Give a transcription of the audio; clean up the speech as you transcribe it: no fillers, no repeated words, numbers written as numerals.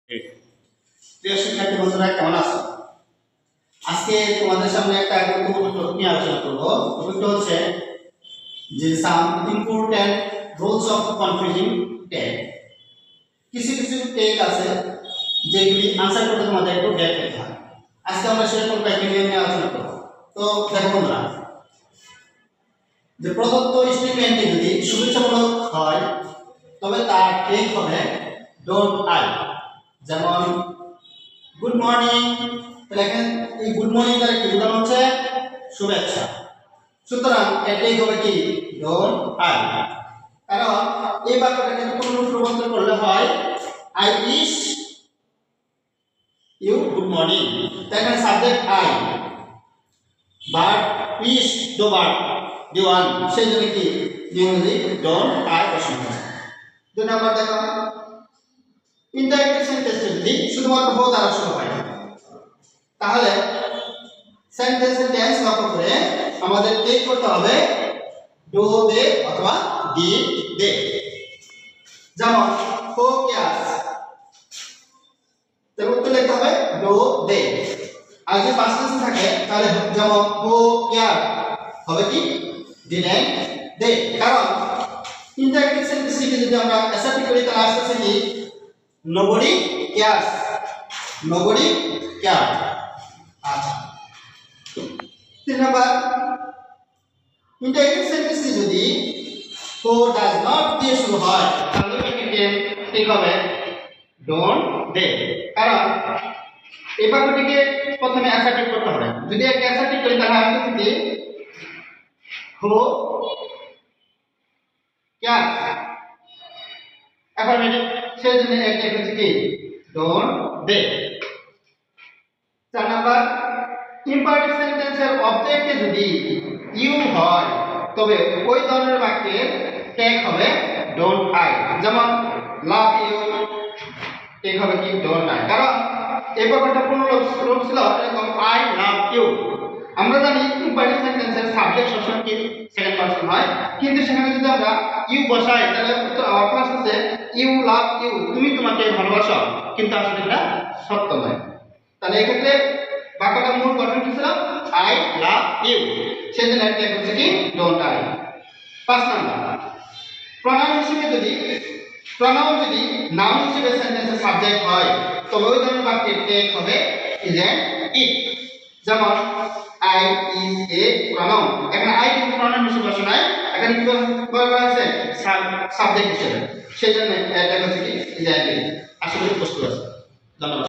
প্রিয় শিক্ষার্থী বন্ধুরা, কেমন আছো? আজকে তোমাদের সামনে একটা গুরুত্বপূর্ণ টপিক নিয়ে আলোচনা করব। টপিকটা হচ্ছে যে some important rules of confusing tag. কিছু কিছু ট্যাগ আছে যেগুলি আনসার করতে তোমাদের একটু গ্যাপ পেতে হয়। আজকে আমরা সেরকম কয়েকটি নিয়ম নিয়ে আলোচনা করব। তো দেখো বন্ধুরা, যে প্রদত্ত স্টেটমেন্টটি যদি শুভেচ্ছামূলক হয় তবে তার ট্যাগ হবে ডোন্ট আই। যেমন গুড মর্নিং, তাহলে এখানে এই গুড মর্নিং দ্বারা কি বোঝানো হচ্ছে? শুভেচ্ছা। সুতরাং এটাই হবে কি ডোন্ট আই। কারণ এই বাক্যটাকে পুনরূপ রূপান্তর করলে হয় I wish you good morning. এখানে subject I, but wish though but the one, সেই জন্য কি ইংরেজি ডোন্ট আই বসানো হয়। 2 নাম্বার দেখো, ইনডাইরেক্ট সেন্টেন্স যদি শুধুমাত্র হো দ্বারা শুরু হয় তাহলে সেন্টেন্সের টেন্স লক্ষ্য করে আমাদের টেক করতে হবে ডো দে অথবা ডি দে। যেমন হো ক্যাস, তার উত্তর লিখতে হবে ডো দে। আর যদি পাস্ট টেন্স থাকে তাহলে যেমন হো ক্যার হবে কি ডিডেন্ট দে। কারণ ইনডাইরেক্ট সেন্টেন্সকে যদি আমরা অ্যাসার্টিভ করি তাহলে আসছে কি nobody cares, nobody cares। আচ্ছা, 3 নাম্বার, ইনডাইরেক্ট সেন্টেন্স যদি who does not দিয়ে শুরু হয় তাহলে এটাকে ঠিক হবে don't they। কারণ এই বাক্যটিকে প্রথমে অ্যাসার্টিভ করতে হবে। যদি একে অ্যাসার্টিভ করি তাহলে আসছে কি who cares। এখন সেই জন্য একটা হচ্ছে কি ডোন্ট দে। 4 নাম্বার, ইম্পারেটিভ সেন্টেন্সের অবজেক্টে যদি ইউ হয় তবে ওই ধরনের বাক্যের ট্যাগ হবে ডোন্ট আই। যেমন লাভ ইউ, ট্যাগ হবে কি ডোন্ট আই। কারণ এই বাক্যটা পুনরূপ ছিল এরকম আই লাভ ইউ। আমরা জানি ইম্পারেটিভ সেন্টেন্সের সাবজেক্ট সবসময় কি সেকেন্ড পারসন হয়, কিন্তু সেখানে যদি আমরা ইউ বসাই তাহলে অর্থ আসছে ইউ লাভ ইউ, তুমি তোমাকে ভালোবাসো, কিন্তু আসলে এটা সত্য নয়। তাহলে এক্ষেত্রে বাক্যটার মূল গঠন কি ছিল আই লাভ ইউ, সেজন্য এটা হচ্ছে কি ডোন্ট আই। 5 নাম্বার, প্রনাউন হিসেবে যদি নাউন হিসেবে সেন্টেন্সের সাবজেক্ট হয় তবে ওই ধরনের বাক্যের ট্যাগ হবে ইজ এন্ড ইট। যেমন আই ইজ এ প্রনাউন, এখানে আই কিন্তু প্রনাউন হিসেবে বসে নাই, এখানে কি বলা আছে সাবজেক্ট হিসেবে, সেই জন্য এটা হচ্ছে কি ইজ এন্ড ইট। আসলে প্রশ্ন আছে। ধন্যবাদ।